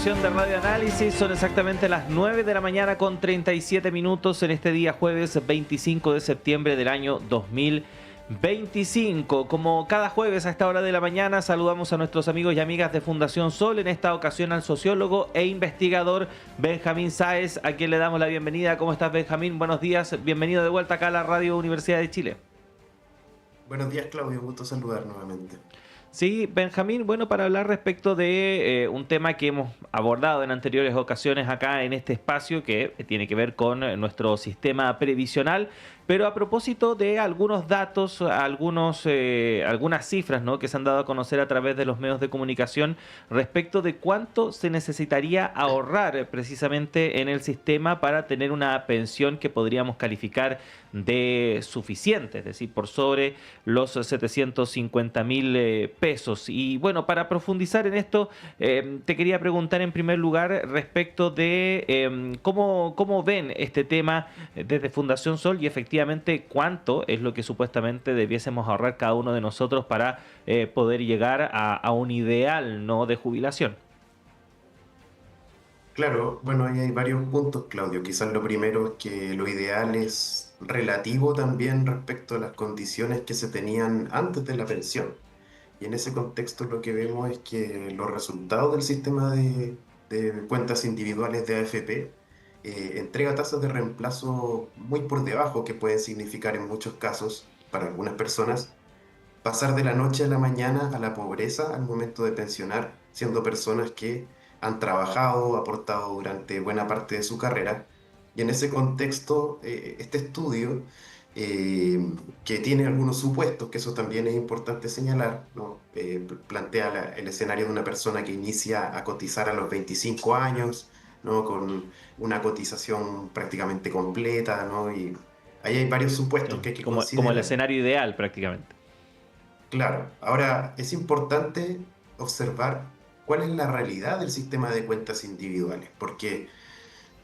edición de Radio Análisis. Son exactamente las 9 de la mañana con 37 minutos en este día jueves 25 de septiembre del año 2025. Como cada jueves a esta hora de la mañana saludamos a nuestros amigos y amigas de Fundación Sol, en esta ocasión al sociólogo e investigador Benjamín Sáez, a quien le damos la bienvenida. ¿Cómo estás, Benjamín? Buenos días, bienvenido de vuelta acá a la Radio Universidad de Chile. Buenos días, Claudio, gusto saludar nuevamente. Sí, Benjamín, bueno, para hablar respecto de un tema que hemos abordado en anteriores ocasiones acá en este espacio, que tiene que ver con nuestro sistema previsional, pero a propósito de algunos datos, algunas cifras, ¿no?, que se han dado a conocer a través de los medios de comunicación respecto de cuánto se necesitaría ahorrar precisamente en el sistema para tener una pensión que podríamos calificar de suficiente, es decir, por sobre los 750.000 pesos. Y bueno, para profundizar en esto, te quería preguntar en primer lugar respecto de cómo ven este tema desde Fundación Sol y efectivamente cuánto es lo que supuestamente debiésemos ahorrar cada uno de nosotros para poder llegar a un ideal, ¿no?, de jubilación. Claro, bueno, ahí hay varios puntos, Claudio. Quizás lo primero es que lo ideal es relativo también respecto a las condiciones que se tenían antes de la pensión. Y en ese contexto lo que vemos es que los resultados del sistema de cuentas individuales de AFP entrega tasas de reemplazo muy por debajo, que pueden significar en muchos casos, para algunas personas, pasar de la noche a la mañana a la pobreza al momento de pensionar, siendo personas que han trabajado, aportado durante buena parte de su carrera. Y en ese contexto, este estudio, que tiene algunos supuestos, que eso también es importante señalar, ¿no? Plantea el escenario de una persona que inicia a cotizar a los 25 años, ¿no?, con una cotización prácticamente completa, ¿no? Y ahí hay varios supuestos Sí, que hay que como el considerar. escenario ideal prácticamente. Claro, ahora es importante observar cuál es la realidad del sistema de cuentas individuales, porque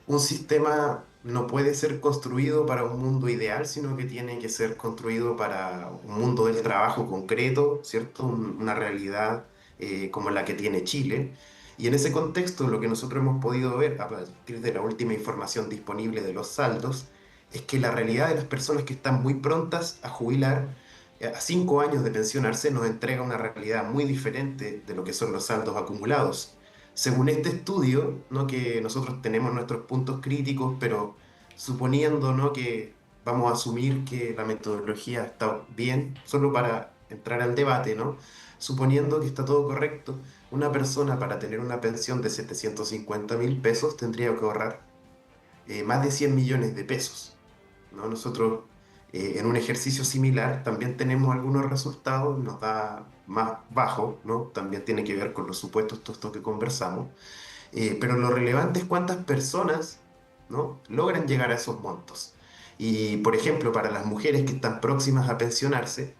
un sistema no puede ser construido para un mundo ideal, sino que tiene que ser construido para un mundo del trabajo concreto, ¿cierto? Una realidad como la que tiene Chile. Y en ese contexto, lo que nosotros hemos podido ver a partir de la última información disponible de los saldos, es que la realidad de las personas que están muy prontas a jubilar, a 5 años de pensionarse, nos entrega una realidad muy diferente de lo que son los saldos acumulados. Según este estudio, ¿no?, que nosotros tenemos nuestros puntos críticos, pero suponiendo, ¿no?, que vamos a asumir que la metodología está bien, solo para entrar al debate, ¿no?, suponiendo que está todo correcto, una persona para tener una pensión de 750.000 pesos tendría que ahorrar más de 100 millones de pesos, ¿no? Nosotros en un ejercicio similar también tenemos algunos resultados, nos da más bajo, ¿no? También tiene que ver con los supuestos, todo esto que conversamos, pero lo relevante es cuántas personas, ¿no?, logran llegar a esos montos. Y, por ejemplo, para las mujeres que están próximas a pensionarse,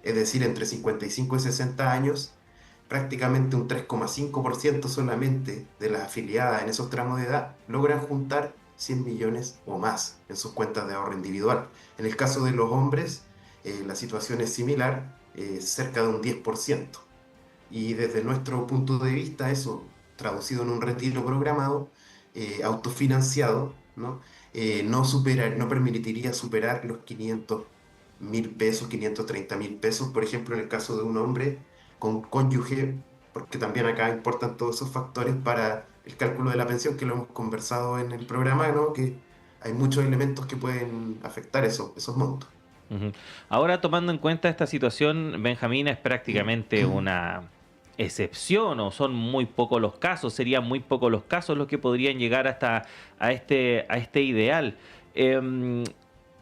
es decir, entre 55 y 60 años, prácticamente un 3,5% solamente de las afiliadas en esos tramos de edad logran juntar 100 millones o más en sus cuentas de ahorro individual. En el caso de los hombres, la situación es similar, cerca de un 10%. Y desde nuestro punto de vista, eso traducido en un retiro programado, autofinanciado, ¿no? No permitiría superar los 500.000 pesos, 530.000 pesos, por ejemplo, en el caso de un hombre con cónyuge, porque también acá importan todos esos factores para el cálculo de la pensión, que lo hemos conversado en el programa, ¿no?, que hay muchos elementos que pueden afectar esos montos. Ujú. Ahora, tomando en cuenta esta situación, Benjamín, es prácticamente una excepción o son muy pocos los casos, serían muy pocos los casos los que podrían llegar hasta a este ideal. Em,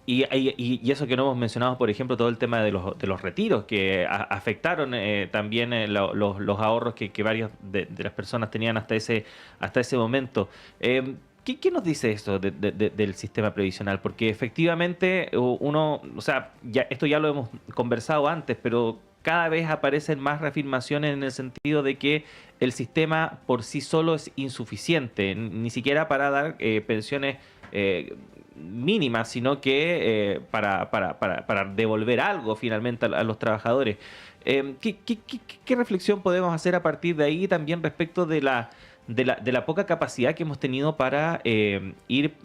y eso que no hemos mencionado, por ejemplo, todo el tema de los retiros que afectaron también los ahorros que varias de las personas tenían hasta ese momento. ¿Qué nos dice esto del sistema previsional? Porque efectivamente uno, o sea, esto ya lo hemos conversado antes, pero cada vez aparecen más reafirmaciones en el sentido de que el sistema por sí solo es insuficiente, ni siquiera para dar pensiones mínimas, sino que para devolver algo finalmente a los trabajadores. ¿Qué reflexión podemos hacer a partir de ahí también respecto de la poca capacidad que hemos tenido para ir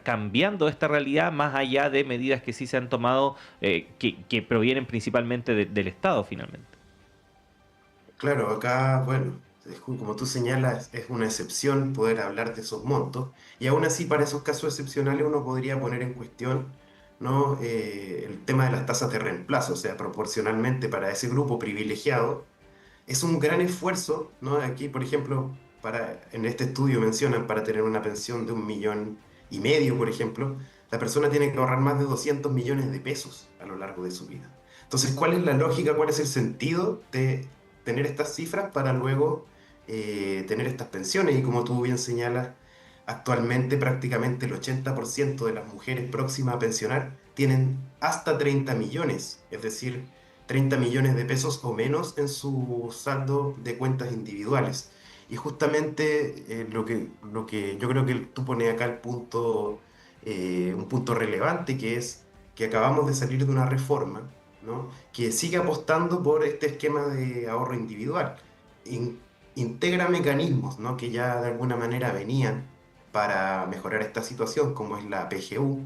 cambiando esta realidad más allá de medidas que sí se han tomado que provienen principalmente del Estado finalmente. Claro, acá, bueno, como tú señalas, es una excepción poder hablar de esos montos, y aún así para esos casos excepcionales uno podría poner en cuestión, ¿no? El tema de las tasas de reemplazo, o sea, proporcionalmente para ese grupo privilegiado, es un gran esfuerzo, ¿no? Aquí, por ejemplo, en este estudio mencionan para tener una pensión de 1,5 millones, por ejemplo, la persona tiene que ahorrar más de 200 millones de pesos a lo largo de su vida. Entonces, ¿cuál es la lógica, cuál es el sentido de tener estas cifras para luego tener estas pensiones? Y como tú bien señalas, actualmente prácticamente el 80% de las mujeres próximas a pensionar tienen hasta 30 millones, es decir, 30 millones de pesos o menos en su saldo de cuentas individuales. Y justamente lo que yo creo que tú pones acá un punto relevante, que es que acabamos de salir de una reforma, ¿no? Que sigue apostando por este esquema de ahorro individual. Integra mecanismos, ¿no? Que ya de alguna manera venían para mejorar esta situación, como es la PGU,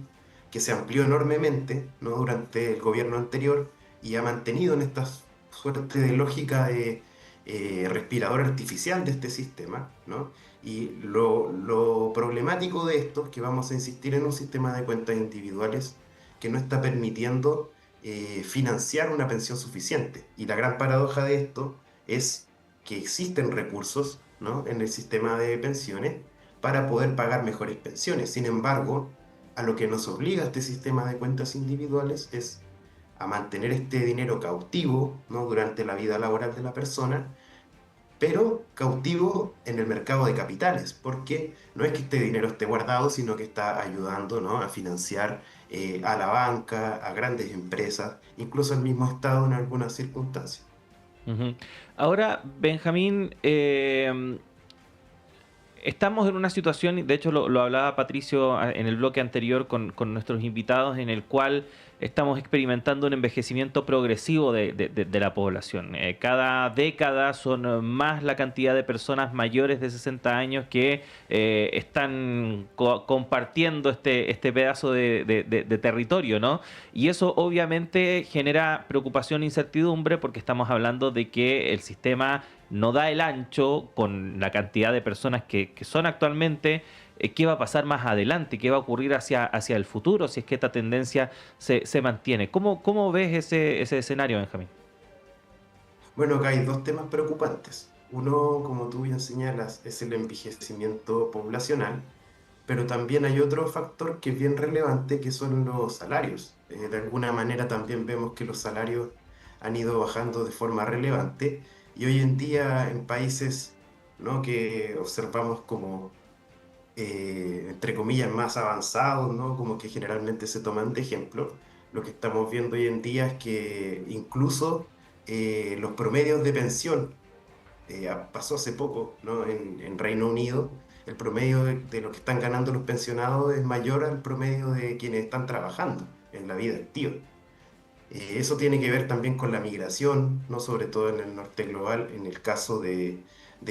que se amplió enormemente, ¿no? Durante el gobierno anterior y ha mantenido en esta suerte de lógica de respirador artificial de este sistema, ¿no? Y lo problemático de esto es que vamos a insistir en un sistema de cuentas individuales que no está permitiendo financiar una pensión suficiente. Y la gran paradoja de esto es que existen recursos, ¿no? En el sistema de pensiones para poder pagar mejores pensiones. Sin embargo, a lo que nos obliga este sistema de cuentas individuales es a mantener este dinero cautivo, ¿no? Durante la vida laboral de la persona, pero cautivo en el mercado de capitales, porque no es que este dinero esté guardado, sino que está ayudando, ¿no? A financiar a la banca, a grandes empresas, incluso al mismo Estado en algunas circunstancias. Ujú. Ahora, Benjamín, estamos en una situación, y de hecho lo hablaba Patricio en el bloque anterior con nuestros invitados, en el cual estamos experimentando un envejecimiento progresivo de la población. Cada década son más la cantidad de personas mayores de 60 años que están compartiendo este pedazo de territorio, ¿no? Y eso obviamente genera preocupación e incertidumbre porque estamos hablando de que el sistema no da el ancho con la cantidad de personas que son actualmente. ¿Qué va a pasar más adelante? ¿Qué va a ocurrir hacia el futuro si es que esta tendencia se mantiene? ¿Cómo ves ese escenario, Benjamín? Bueno, acá hay dos temas preocupantes. Uno, como tú bien señalas, es el envejecimiento poblacional, pero también hay otro factor que es bien relevante, que son los salarios. De alguna manera también vemos que los salarios han ido bajando de forma relevante, y hoy en día en países, ¿no? Que observamos como, entre comillas, más avanzados, ¿no? Como que generalmente se toman de ejemplo, lo que estamos viendo hoy en día es que incluso los promedios de pensión, pasó hace poco, ¿no? En Reino Unido, el promedio de lo que están ganando los pensionados es mayor al promedio de quienes están trabajando en la vida activa. Eso tiene que ver también con la migración, ¿no? Sobre todo en el norte global. En el caso de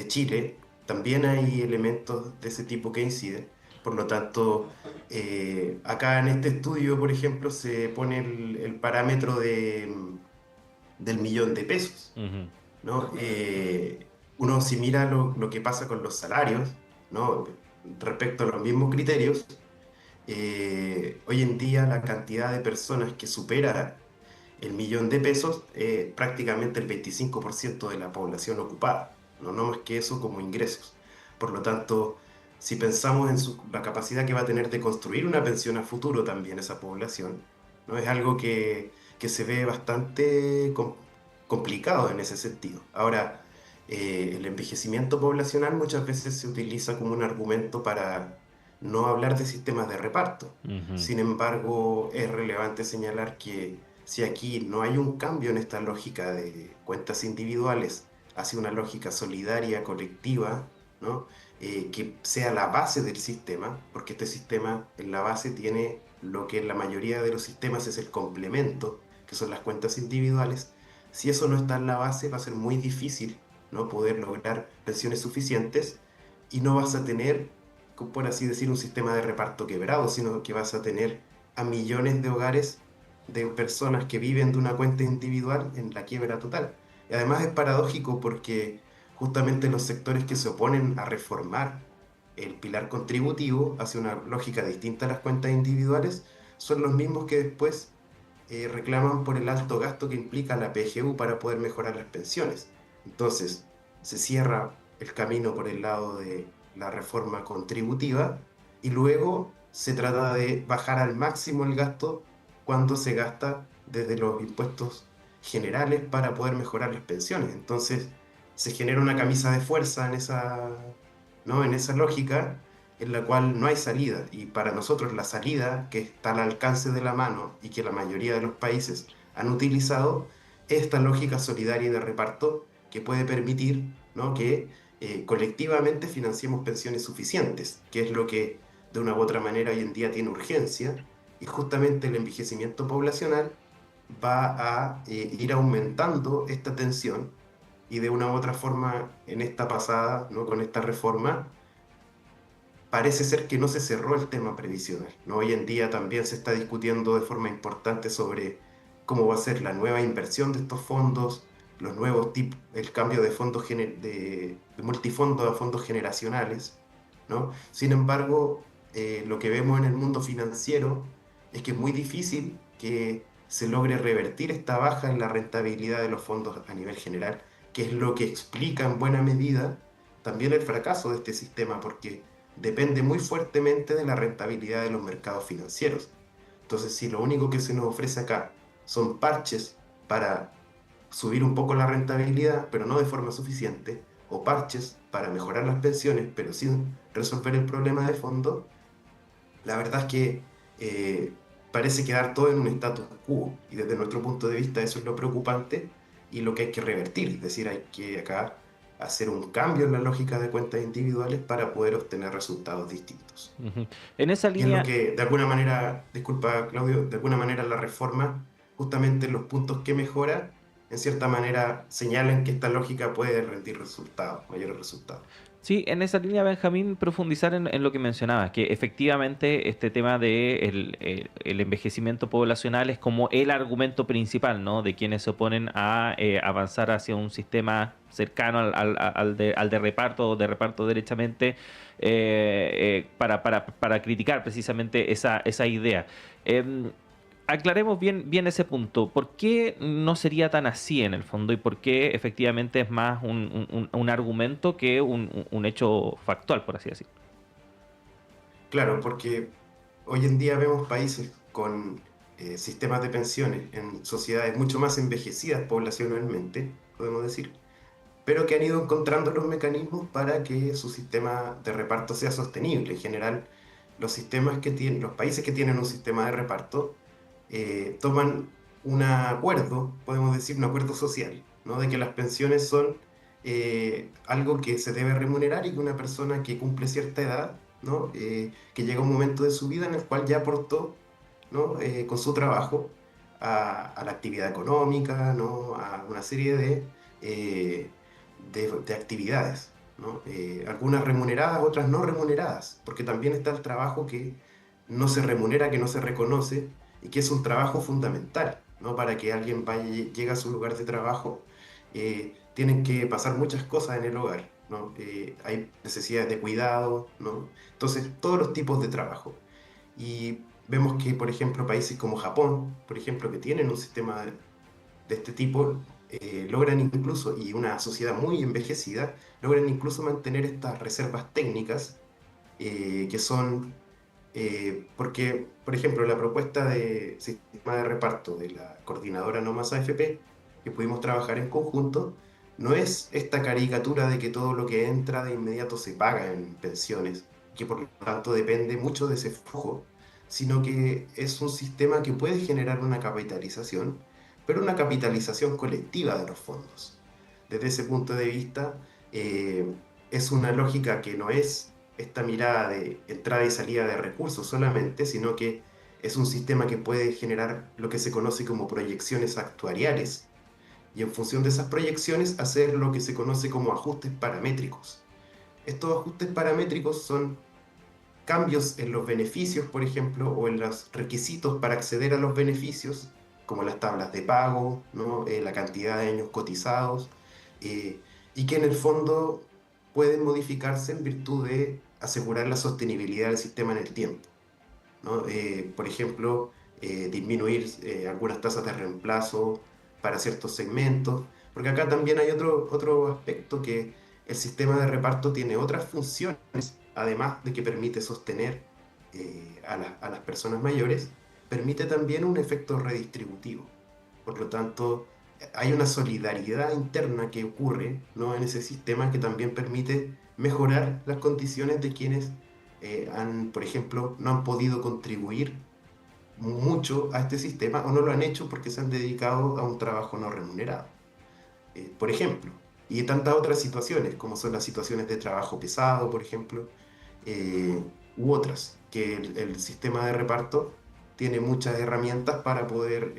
Chile, también hay elementos de ese tipo que inciden. Por lo tanto, acá en este estudio, por ejemplo, se pone el parámetro del millón de pesos, Ujú. ¿no? Uno, si mira lo que pasa con los salarios, ¿no? Respecto a los mismos criterios, hoy en día la cantidad de personas que supera el millón de pesos es prácticamente el 25% de la población ocupada, ¿no? No más que eso como ingresos. Por lo tanto, si pensamos en la capacidad que va a tener de construir una pensión a futuro también esa población, ¿no? Es algo que se ve bastante complicado en ese sentido. Ahora, el envejecimiento poblacional muchas veces se utiliza como un argumento para no hablar de sistemas de reparto. Ujú. Sin embargo, es relevante señalar que si aquí no hay un cambio en esta lógica de cuentas individuales hacia una lógica solidaria, colectiva, ¿no? Que sea la base del sistema, porque este sistema en la base tiene lo que en la mayoría de los sistemas es el complemento, que son las cuentas individuales. Si eso no está en la base, va a ser muy difícil, ¿no? Poder lograr pensiones suficientes, y no vas a tener, por así decir, un sistema de reparto quebrado, sino que vas a tener a millones de hogares de personas que viven de una cuenta individual en la quiebra total. Y además es paradójico porque justamente los sectores que se oponen a reformar el pilar contributivo hacia una lógica distinta a las cuentas individuales son los mismos que después reclaman por el alto gasto que implica la PGU para poder mejorar las pensiones. Entonces, se cierra el camino por el lado de la reforma contributiva y luego se trata de bajar al máximo el gasto cuando se gasta desde los impuestos generales para poder mejorar las pensiones. Entonces, se genera una camisa de fuerza en esa, ¿no? En esa lógica en la cual no hay salida. Y para nosotros la salida que está al alcance de la mano y que la mayoría de los países han utilizado es esta lógica solidaria y de reparto que puede permitir, ¿no? que colectivamente financiemos pensiones suficientes, que es lo que de una u otra manera hoy en día tiene urgencia. Y justamente el envejecimiento poblacional va a ir aumentando esta tensión y de una u otra forma en esta pasada, ¿no? Con esta reforma parece ser que no se cerró el tema previsional, ¿no? Hoy en día también se está discutiendo de forma importante sobre cómo va a ser la nueva inversión de estos fondos, los nuevos tipos, el cambio de fondos de multifondos a fondos generacionales, ¿no? Sin embargo, lo que vemos en el mundo financiero es que es muy difícil que se logre revertir esta baja en la rentabilidad de los fondos a nivel general, que es lo que explica en buena medida también el fracaso de este sistema, porque depende muy fuertemente de la rentabilidad de los mercados financieros. Entonces, si lo único que se nos ofrece acá son parches para subir un poco la rentabilidad, pero no de forma suficiente, o parches para mejorar las pensiones, pero sin resolver el problema de fondo, la verdad es que parece quedar todo en un status quo. Y desde nuestro punto de vista eso es lo preocupante y lo que hay que revertir. Es decir, hay que acá hacer un cambio en la lógica de cuentas individuales para poder obtener resultados distintos. Ujú. En esa Y es lo línea, que, de alguna manera, disculpa Claudio, de alguna manera la reforma, justamente los puntos que mejora, en cierta manera señalan que esta lógica puede rendir resultados, mayores resultados. sí, en esa línea, Benjamín, profundizar en lo que mencionabas, que efectivamente este tema de el envejecimiento poblacional es como el argumento principal, ¿no? De quienes se oponen a avanzar hacia un sistema cercano al de reparto derechamente, para criticar precisamente esa idea. Em, Aclaremos bien ese punto. ¿Por qué no sería tan así en el fondo y por qué efectivamente es más un argumento que un hecho factual, por así decirlo? Claro, porque hoy en día vemos países con sistemas de pensiones en sociedades mucho más envejecidas poblacionalmente, podemos decir, pero que han ido encontrando los mecanismos para que su sistema de reparto sea sostenible. En general, los sistemas que tienen, los países que tienen un sistema de reparto toman un acuerdo, podemos decir un acuerdo social, ¿no? De que las pensiones son algo que se debe remunerar y que una persona que cumple cierta edad, ¿no? Que llega un momento de su vida en el cual ya aportó, ¿no? Con su trabajo a la actividad económica, ¿no? A una serie eh, de actividades, ¿no? Algunas remuneradas, otras no remuneradas, porque también está el trabajo que no se remunera, que no se reconoce y que es un trabajo fundamental, ¿no? Para que alguien vaya, llegue a su lugar de trabajo, tienen que pasar muchas cosas en el hogar, ¿no? Hay necesidades de cuidado, ¿no? Entonces, todos los tipos de trabajo. Y vemos que, por ejemplo, países como Japón, por ejemplo, que tienen un sistema de este tipo, logran incluso, y una sociedad muy envejecida, logran incluso mantener estas reservas técnicas que son, porque, por ejemplo, la propuesta de sistema de reparto de la coordinadora No Más AFP, que pudimos trabajar en conjunto, no es esta caricatura de que todo lo que entra de inmediato se paga en pensiones, que por lo tanto depende mucho de ese flujo, sino que es un sistema que puede generar una capitalización, pero una capitalización colectiva de los fondos. Desde ese punto de vista, es una lógica que no es esta mirada de entrada y salida de recursos solamente, sino que es un sistema que puede generar lo que se conoce como proyecciones actuariales y en función de esas proyecciones hacer lo que se conoce como ajustes paramétricos. Estos ajustes paramétricos son cambios en los beneficios, por ejemplo, o en los requisitos para acceder a los beneficios, como las tablas de pago, ¿no? La cantidad de años cotizados, eh, y que en el fondo pueden modificarse en virtud de asegurar la sostenibilidad del sistema en el tiempo, ¿no? Por ejemplo, disminuir algunas tasas de reemplazo para ciertos segmentos, porque acá también hay otro aspecto, que el sistema de reparto tiene otras funciones, además de que permite sostener a las personas mayores, permite también un efecto redistributivo. Por lo tanto, hay una solidaridad interna que ocurre, ¿no?, en ese sistema, que también permite mejorar las condiciones de quienes por ejemplo, no han podido contribuir mucho a este sistema, o no lo han hecho porque se han dedicado a un trabajo no remunerado, por ejemplo. Y tantas otras situaciones, como son las situaciones de trabajo pesado, por ejemplo, eh, u otras, que el sistema de reparto tiene muchas herramientas para poder,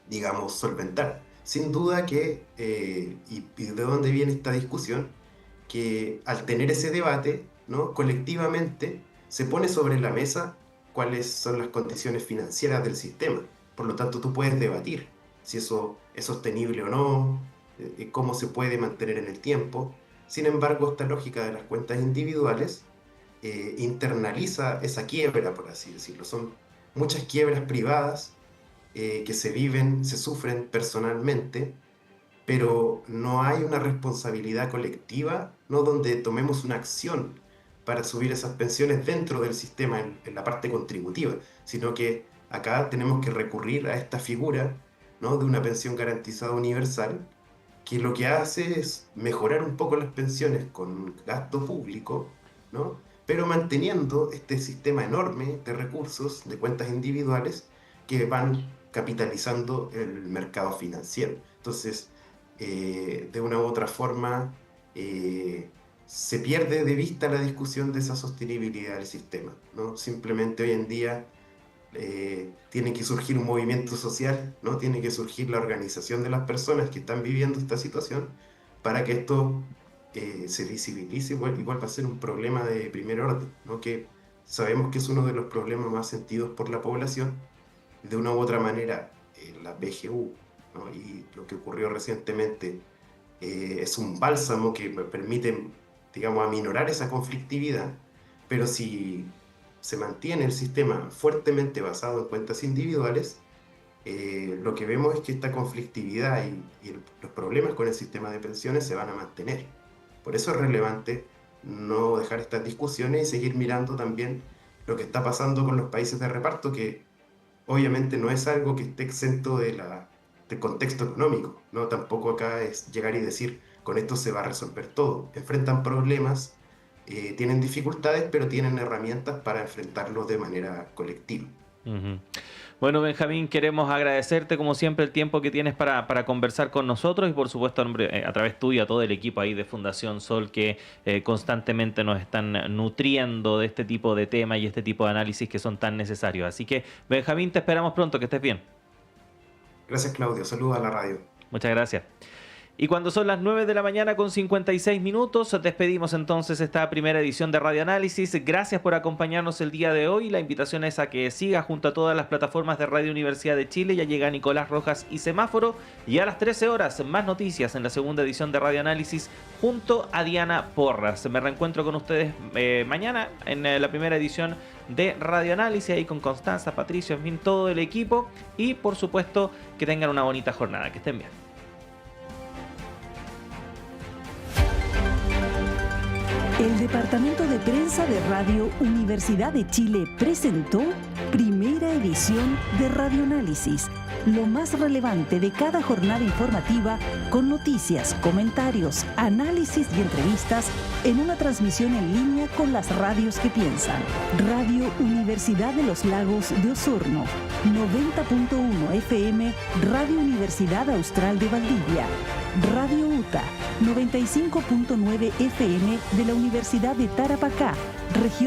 digamos, solventar. Sin duda que, y de dónde viene esta discusión, que al tener ese debate, ¿no?, colectivamente se pone sobre la mesa cuáles son las condiciones financieras del sistema. Por lo tanto, tú puedes debatir si eso es sostenible o no, cómo se puede mantener en el tiempo. Sin embargo, esta lógica de las cuentas individuales internaliza esa quiebra, por así decirlo. Son muchas quiebras privadas que se viven, se sufren personalmente, pero no hay una responsabilidad colectiva, ¿no?, donde tomemos una acción para subir esas pensiones dentro del sistema en la parte contributiva, sino que acá tenemos que recurrir a esta figura, ¿no?, de una pensión garantizada universal, que lo que hace es mejorar un poco las pensiones con gasto público, ¿no?, pero manteniendo este sistema enorme de recursos, de cuentas individuales, que van capitalizando el mercado financiero. Entonces, de una u otra forma, se pierde de vista la discusión de esa sostenibilidad del sistema, ¿no? Simplemente hoy en día tiene que surgir un movimiento social, ¿no? Tiene que surgir la organización de las personas que están viviendo esta situación para que esto se visibilice. Igual va a ser un problema de primer orden, ¿no?, que sabemos que es uno de los problemas más sentidos por la población. De una u otra manera, la BGU, ¿no?, y lo que ocurrió recientemente es un bálsamo que permite, digamos, aminorar esa conflictividad, pero si se mantiene el sistema fuertemente basado en cuentas individuales, lo que vemos es que esta conflictividad y los problemas con el sistema de pensiones se van a mantener. Por eso es relevante no dejar estas discusiones y seguir mirando también lo que está pasando con los países de reparto, que obviamente no es algo que esté exento del contexto económico, ¿no? Tampoco acá es llegar y decir, con esto se va a resolver todo. Enfrentan problemas, tienen dificultades, pero tienen herramientas para enfrentarlos de manera colectiva. Ujú. Bueno, Benjamín, queremos agradecerte como siempre el tiempo que tienes para conversar con nosotros y por supuesto a través tuyo a todo el equipo ahí de Fundación Sol que constantemente nos están nutriendo de este tipo de temas y este tipo de análisis que son tan necesarios. Así que, Benjamín, te esperamos pronto, que estés bien. Gracias, Claudio. Saludos a la radio. Muchas gracias. Y cuando son las 9 de la mañana con 56 minutos, despedimos entonces esta primera edición de Radio Análisis. Gracias por acompañarnos el día de hoy. La invitación es a que siga junto a todas las plataformas de Radio Universidad de Chile. Ya llega Nicolás Rojas y Semáforo. Y a las 13 horas, más noticias en la segunda edición de Radio Análisis junto a Diana Porras. Me reencuentro con ustedes mañana en la primera edición de Radio Análisis, ahí con Constanza, Patricio, en fin, todo el equipo. Y por supuesto, que tengan una bonita jornada. Que estén bien. El Departamento de Prensa de Radio Universidad de Chile presentó primera edición de Radio Análisis, lo más relevante de cada jornada informativa con noticias, comentarios, análisis y entrevistas en una transmisión en línea con las radios que piensan. Radio Universidad de los Lagos de Osorno, 90.1 FM, Radio Universidad Austral de Valdivia, Radio UTA, 95.9 FM de la Universidad de Tarapacá, región